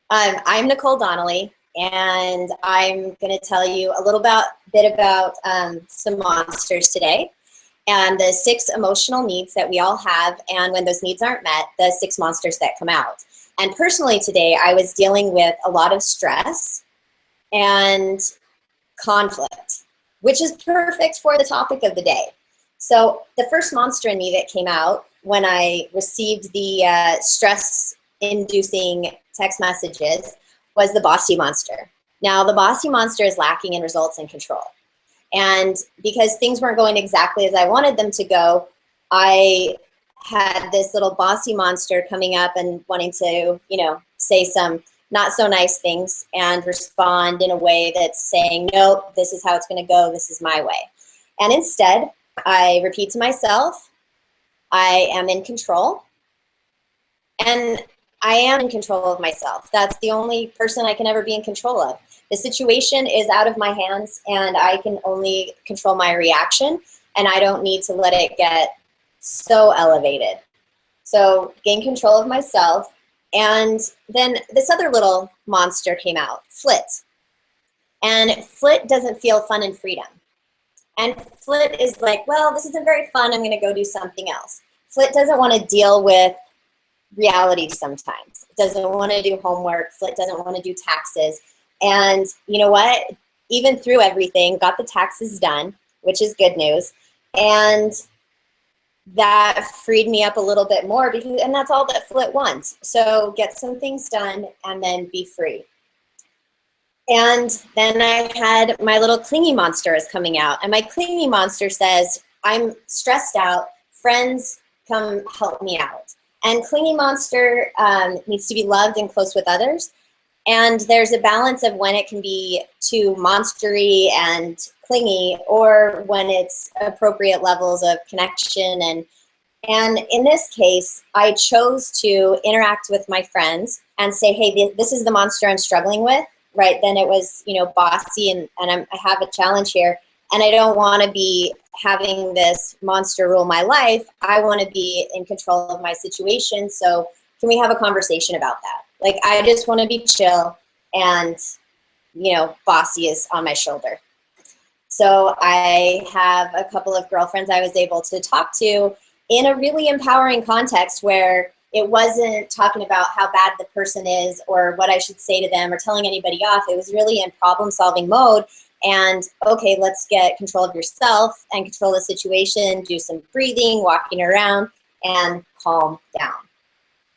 I'm Nicole Donnelly, and I'm going to tell you a little bit about some monsters today, and the 6 emotional needs that we all have, and when those needs aren't met, the 6 monsters that come out. And personally today, I was dealing with a lot of stress and conflict, which is perfect for the topic of the day. So the first monster in me that came out when I received the stress-inducing text messages was the bossy monster. Now, the bossy monster is lacking in results and control. And because things weren't going exactly as I wanted them to go, I had this little bossy monster coming up and wanting to, say some not so nice things and respond in a way that's saying, no, this is how it's going to go. This is my way. And instead, I repeat to myself, I am in control. And I am in control of myself. That's the only person I can ever be in control of. The situation is out of my hands, and I can only control my reaction, and I don't need to let it get so elevated. So gain control of myself. And then this other little monster came out, Flit. And Flit doesn't feel fun and freedom. And Flit is like, well, this isn't very fun. I'm going to go do something else. Flit doesn't want to deal with reality sometimes. It doesn't want to do homework. Flit doesn't want to do taxes. And you know what? Even through everything, got the taxes done, which is good news. And that freed me up a little bit more, and that's all that Flit wants. So get some things done and then be free. And then I had my little clingy monster is coming out. And my clingy monster says, I'm stressed out. Friends, come help me out. And clingy monster needs to be loved and close with others. And there's a balance of when it can be too monstery and clingy, or when it's appropriate levels of connection. And in this case, I chose to interact with my friends and say, hey, this is the monster I'm struggling with. Right then it was, bossy, and I have a challenge here. And I don't want to be having this monster rule my life. I want to be in control of my situation. So can we have a conversation about that? Like, I just want to be chill, and, bossy is on my shoulder. So I have a couple of girlfriends I was able to talk to in a really empowering context where it wasn't talking about how bad the person is or what I should say to them or telling anybody off. It was really in problem-solving mode. And, okay, let's get control of yourself and control the situation, do some breathing, walking around, and calm down.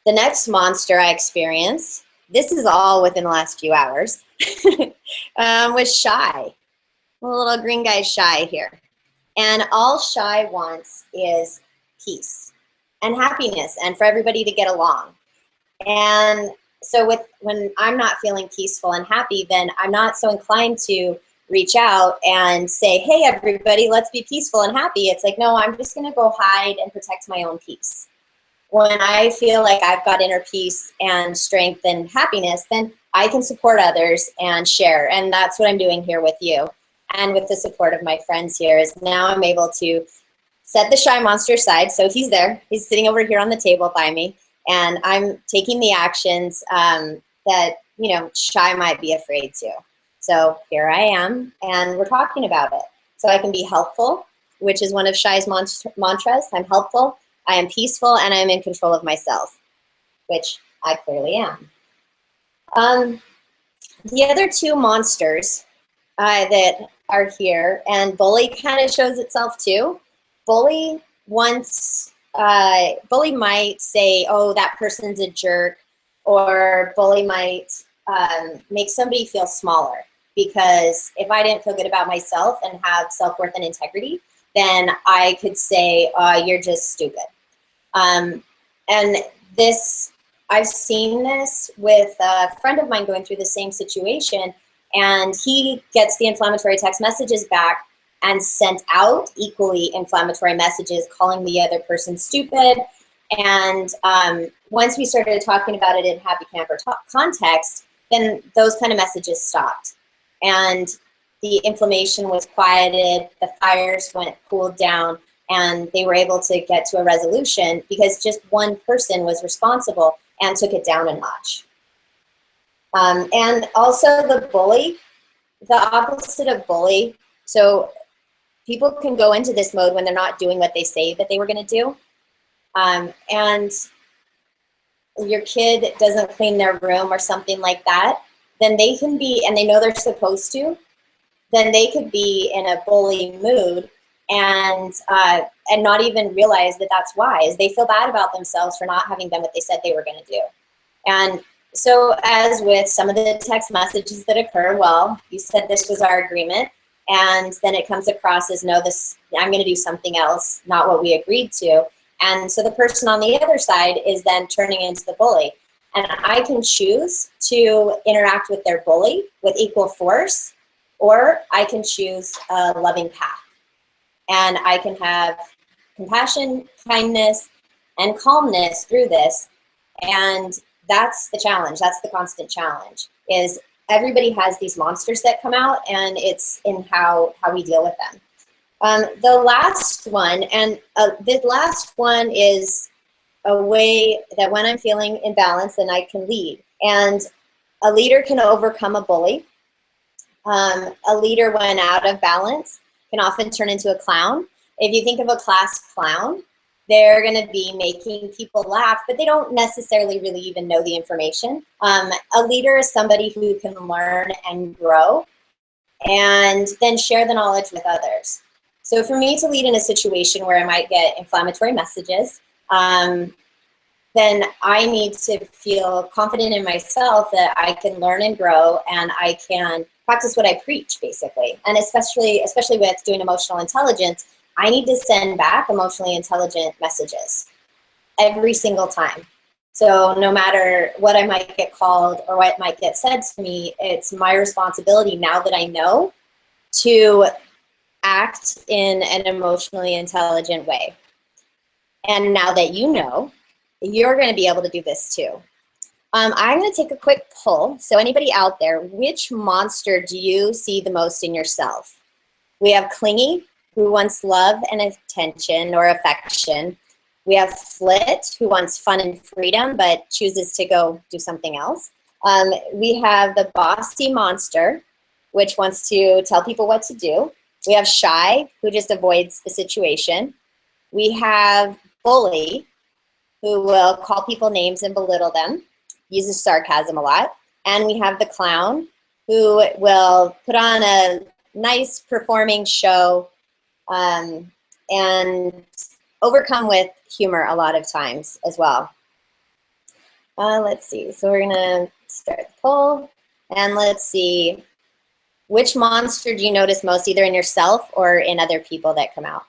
The next monster I experienced, this is all within the last few hours, was Shy. The little green guy Shy here. And all Shy wants is peace and happiness and for everybody to get along. And so when I'm not feeling peaceful and happy, then I'm not so inclined to reach out and say, hey, everybody, let's be peaceful and happy. It's like, no, I'm just going to go hide and protect my own peace. When I feel like I've got inner peace and strength and happiness, then I can support others and share. And that's what I'm doing here with you. And with the support of my friends here is now I'm able to set the Shy monster aside. So he's there. He's sitting over here on the table by me. And I'm taking the actions that, Shy might be afraid to. So here I am, and we're talking about it. So I can be helpful, which is one of Shy's mantras. I'm helpful, I am peaceful, and I'm in control of myself, which I clearly am. The other 2 monsters that are here, and bully kind of shows itself too. Bully might say, oh, that person's a jerk, or bully might make somebody feel smaller, because if I didn't feel good about myself and have self-worth and integrity, then I could say, you're just stupid. And this, I've seen this with a friend of mine going through the same situation, and he gets the inflammatory text messages back and sent out equally inflammatory messages calling the other person stupid. And once we started talking about it in HappyCamper context, then those kind of messages stopped. And the inflammation was quieted, the fires cooled down, and they were able to get to a resolution because just one person was responsible and took it down a notch. And also the bully, the opposite of bully. So people can go into this mode when they're not doing what they say that they were going to do. And your kid doesn't clean their room or something like that, then they can be, and they know they're supposed to, then they could be in a bully mood and not even realize that that's wise. They feel bad about themselves for not having done what they said they were going to do. And so as with some of the text messages that occur, well, you said this was our agreement, and then it comes across as, no, this, I'm going to do something else, not what we agreed to. And so the person on the other side is then turning into the bully. And I can choose to interact with their bully with equal force, or I can choose a loving path. And I can have compassion, kindness, and calmness through this. And that's the challenge. That's the constant challenge, is everybody has these monsters that come out, and it's in how we deal with them. The last one, and the last one is a way that when I'm feeling imbalanced, then I can lead. And a leader can overcome a bully. A leader, when out of balance, can often turn into a clown. If you think of a class clown, they're going to be making people laugh, but they don't necessarily really even know the information. A leader is somebody who can learn and grow and then share the knowledge with others. So for me to lead in a situation where I might get inflammatory messages, then I need to feel confident in myself that I can learn and grow, and I can practice what I preach, basically. And especially with doing emotional intelligence, I need to send back emotionally intelligent messages every single time. So no matter what I might get called or what might get said to me, it's my responsibility, now that I know, to act in an emotionally intelligent way. And now that you know, you're going to be able to do this too. I'm going to take a quick poll. So anybody out there, which monster do you see the most in yourself? We have clingy, who wants love and attention or affection. We have flit, who wants fun and freedom but chooses to go do something else. We have the bossy monster, which wants to tell people what to do. We have shy, who just avoids the situation. We have bully, who will call people names and belittle them, uses sarcasm a lot. And we have the clown, who will put on a nice performing show and overcome with humor a lot of times as well. Let's see, so we're gonna start the poll, and let's see, which monster do you notice most, either in yourself or in other people that come out?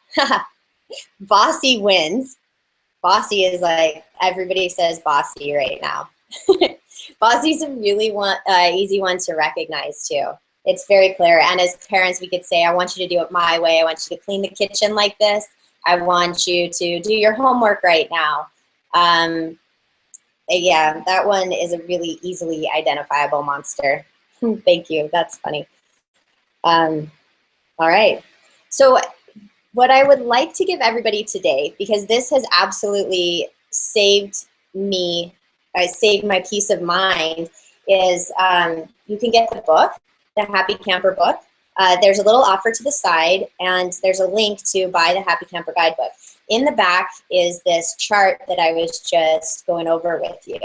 Bossy wins. Bossy is like, everybody says bossy right now. Bossy's a really easy one to recognize too. It's very clear, and as parents we could say, I want you to do it my way. I want you to clean the kitchen like this. I want you to do your homework right now. Yeah, that one is a really easily identifiable monster. Thank you, that's funny. All right, so what I would like to give everybody today, because this has absolutely saved me, saved my peace of mind, is you can get the book, the HappyCamper book. There's a little offer to the side, and there's a link to buy the HappyCamper guidebook. In the back is this chart that I was just going over with you.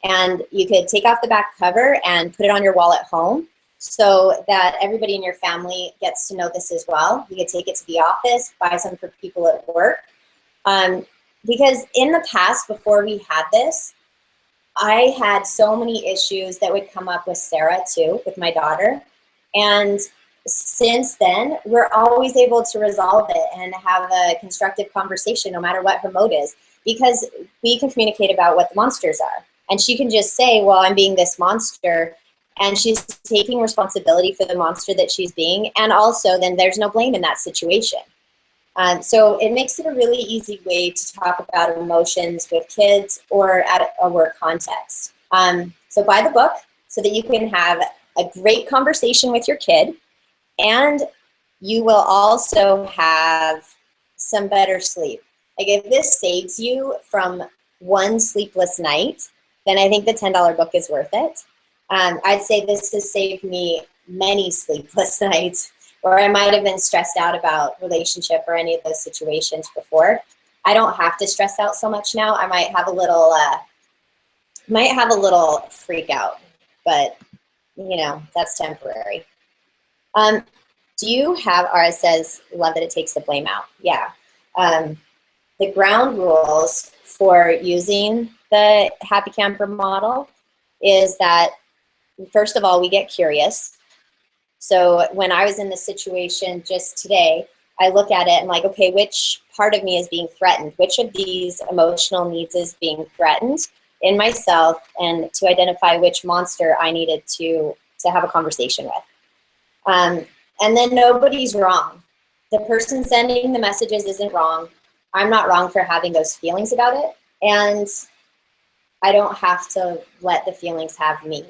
And you could take off the back cover and put it on your wall at home so that everybody in your family gets to know this as well. You could take it to the office, buy some for people at work. Because in the past, before we had this, I had so many issues that would come up with Sarah too, with my daughter. And since then, we're always able to resolve it and have a constructive conversation no matter what her mode is, because we can communicate about what the monsters are. And she can just say, well, I'm being this monster, and she's taking responsibility for the monster that she's being, and also then there's no blame in that situation. So it makes it a really easy way to talk about emotions with kids or at a work context. So buy the book so that you can have a great conversation with your kid, and you will also have some better sleep. Like, if this saves you from one sleepless night, then I think the $10 book is worth it. I'd say this has saved me many sleepless nights where I might have been stressed out about relationship or any of those situations before. I don't have to stress out so much now. I might have a little freak out, but you know, that's temporary. Do you have, Ara says, love that it takes the blame out. Yeah. The ground rules for using the Happy Camper model is that, first of all, we get curious. So when I was in the situation just today, I look at it and like, okay, which part of me is being threatened? Which of these emotional needs is being threatened in myself, and to identify which monster I needed to have a conversation with. And then nobody's wrong. The person sending the messages isn't wrong. I'm not wrong for having those feelings about it. And I don't have to let the feelings have me.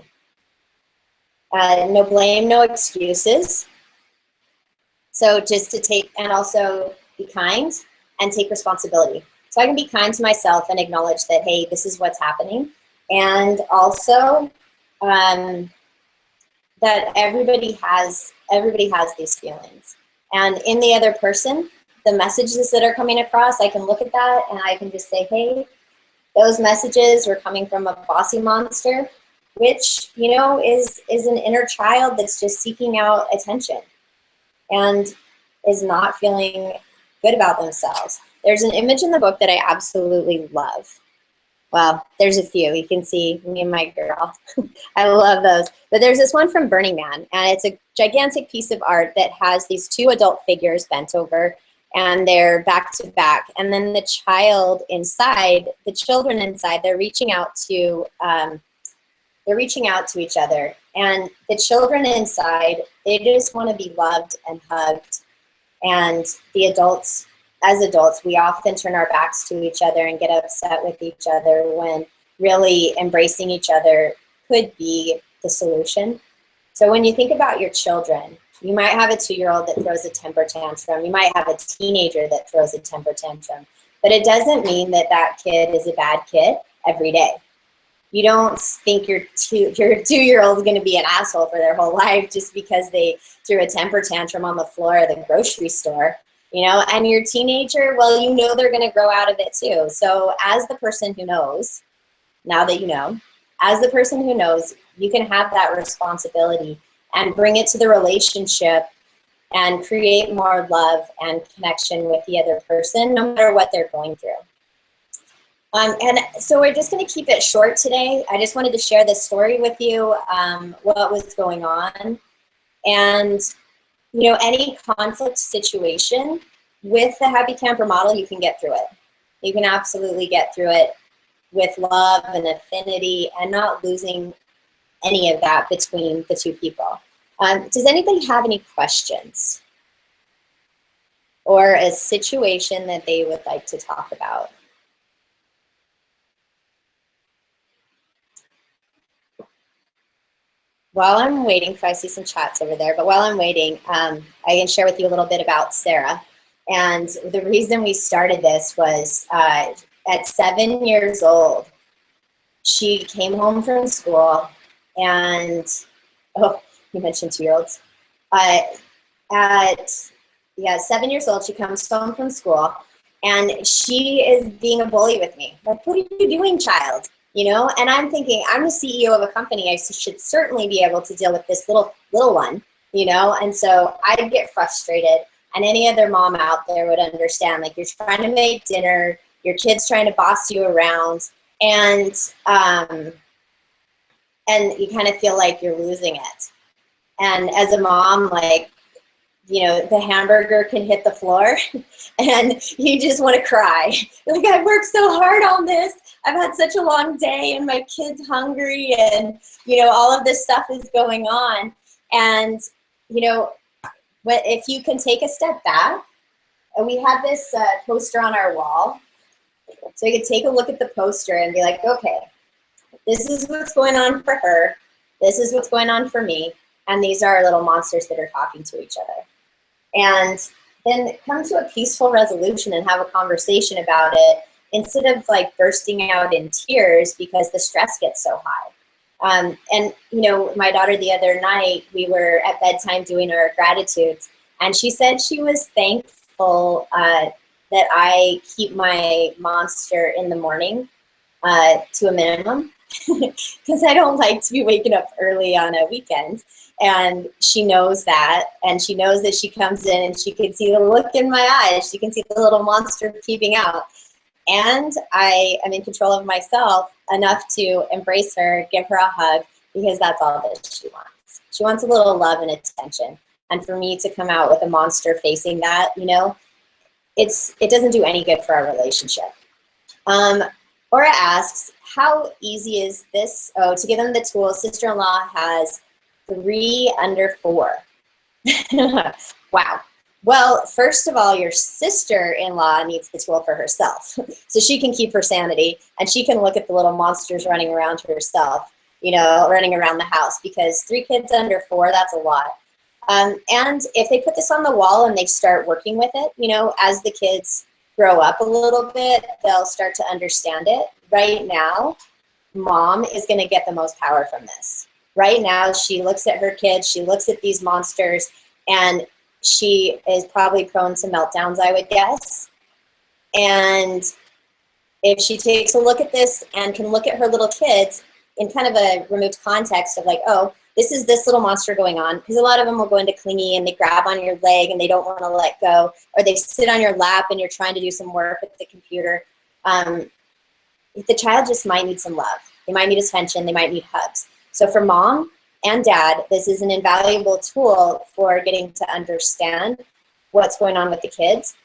No blame, no excuses. So just to take, and also be kind and take responsibility. So I can be kind to myself and acknowledge that, hey, this is what's happening. And also that everybody has these feelings. And in the other person, the messages that are coming across, I can look at that and I can just say, hey, those messages were coming from a bossy monster, which, you know, is an inner child that's just seeking out attention and is not feeling good about themselves. There's an image in the book that I absolutely love. Well, there's a few. You can see me and my girl. I love those. But there's this one from Burning Man, and it's a gigantic piece of art that has these two adult figures bent over, and they're back to back. And then the child inside, the children inside, they're reaching out to each other. And the children inside, they just want to be loved and hugged. And the adults, as adults, we often turn our backs to each other and get upset with each other when really embracing each other could be the solution. So when you think about your children, you might have a 2-year-old that throws a temper tantrum. You might have a teenager that throws a temper tantrum. But it doesn't mean that that kid is a bad kid every day. You don't think your 2-year-old is going to be an asshole for their whole life just because they threw a temper tantrum on the floor of the grocery store. You know, and your teenager, well, you know they're going to grow out of it too. So as the person who knows, now that you know, as the person who knows, you can have that responsibility and bring it to the relationship and create more love and connection with the other person, no matter what they're going through. And so we're just going to keep it short today. I just wanted to share this story with you, what was going on. And you know, any conflict situation with the Happy Camper model, you can get through it. You can absolutely get through it with love and affinity and not losing any of that between the two people. Does anybody have any questions or a situation that they would like to talk about? While I'm waiting, I see some chats over there, but while I'm waiting, I can share with you a little bit about Sarah. And the reason we started this was at 7 years old, she came home from school and, oh, you mentioned 2-year-olds. At 7 years old, she comes home from school and she is being a bully with me. Like, what are you doing, child? You know, and I'm thinking, I'm the CEO of a company. I should certainly be able to deal with this little one, you know? And so I'd get frustrated, and any other mom out there would understand, like, you're trying to make dinner, your kid's trying to boss you around, and you kind of feel like you're losing it. And as a mom, like, you know, the hamburger can hit the floor and you just want to cry. Like, I've worked so hard on this. I've had such a long day and my kid's hungry and, you know, all of this stuff is going on. And, you know, if you can take a step back, and we have this poster on our wall. So you can take a look at the poster and be like, okay, this is what's going on for her. This is what's going on for me. And these are our little monsters that are talking to each other. And then come to a peaceful resolution and have a conversation about it instead of like bursting out in tears because the stress gets so high. And you know, my daughter the other night, we were at bedtime doing our gratitudes, and she said she was thankful that I keep my monster in the morning to a minimum because I don't like to be waking up early on a weekend. And she knows that, and she knows that she comes in and she can see the look in my eyes. She can see the little monster peeping out. And I am in control of myself enough to embrace her, give her a hug, because that's all that she wants. She wants a little love and attention. And for me to come out with a monster facing that, you know, it doesn't do any good for our relationship. Aura asks, how easy is this? Oh, to give them the tools, sister-in-law has 3 under 4. Wow. Well, first of all, your sister-in-law needs the tool for herself. So she can keep her sanity, and she can look at the little monsters running around herself, you know, running around the house, because 3 kids under 4, that's a lot. And if they put this on the wall and they start working with it, you know, as the kids grow up a little bit, they'll start to understand it. Right now, mom is going to get the most power from this. Right now, she looks at her kids, she looks at these monsters, and she is probably prone to meltdowns, I would guess. And if she takes a look at this and can look at her little kids in kind of a removed context of like, oh, this is this little monster going on, because a lot of them will go into clingy and they grab on your leg and they don't want to let go, or they sit on your lap and you're trying to do some work at the computer. The child just might need some love. They might need attention. They might need hugs. So for mom and dad, this is an invaluable tool for getting to understand what's going on with the kids.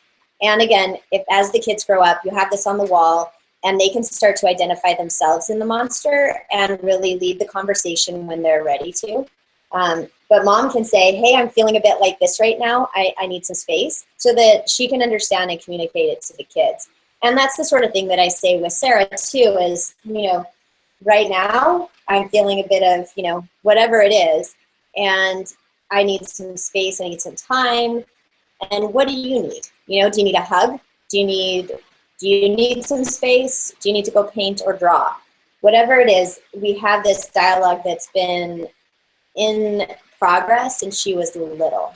And again, if as the kids grow up, you have this on the wall, and they can start to identify themselves in the monster and really lead the conversation when they're ready to. But mom can say, hey, I'm feeling a bit like this right now. I need some space, so that she can understand and communicate it to the kids. And that's the sort of thing that I say with Sarah too, is, you know, right now I'm feeling a bit of, you know, whatever it is, and I need some space, I need some time. And what do you need? You know, do you need a hug? Do you need some space? Do you need to go paint or draw? Whatever it is, we have this dialogue that's been in progress since she was little.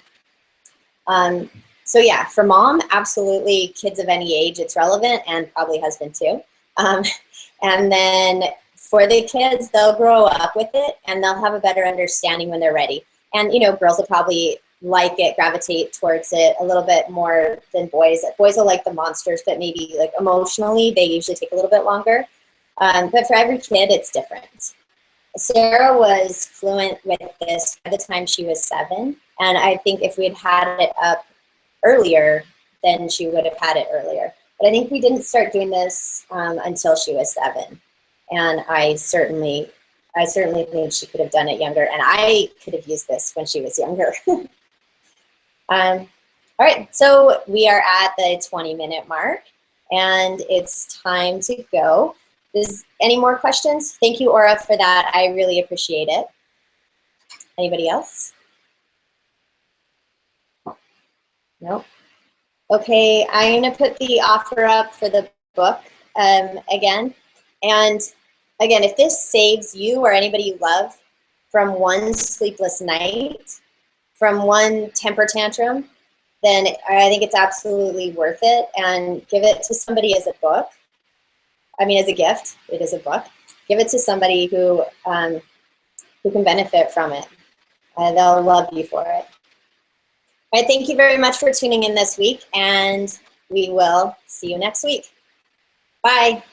So yeah, for mom, absolutely, kids of any age, it's relevant, and probably husband too. And then for the kids, they'll grow up with it and they'll have a better understanding when they're ready. And you know, girls will probably like it, gravitate towards it a little bit more than boys. Boys will like the monsters, but maybe like emotionally, they usually take a little bit longer. But for every kid, it's different. Sarah was fluent with this by the time she was 7. And I think if we had had it up earlier, then she would have had it earlier. But I think we didn't start doing this until she was 7. And I certainly think she could have done it younger. And I could have used this when she was younger. All right, so we are at the 20-minute mark, and it's time to go. Is any more questions? Thank you, Aura, for that. I really appreciate it. Anybody else? Nope. Okay, I'm going to put the offer up for the book again. And again, if this saves you or anybody you love from one sleepless night, from one temper tantrum, then I think it's absolutely worth it. And give it to somebody as a book. I mean, as a gift. It is a book. Give it to somebody who can benefit from it. They'll love you for it. All right, thank you very much for tuning in this week, and we will see you next week. Bye.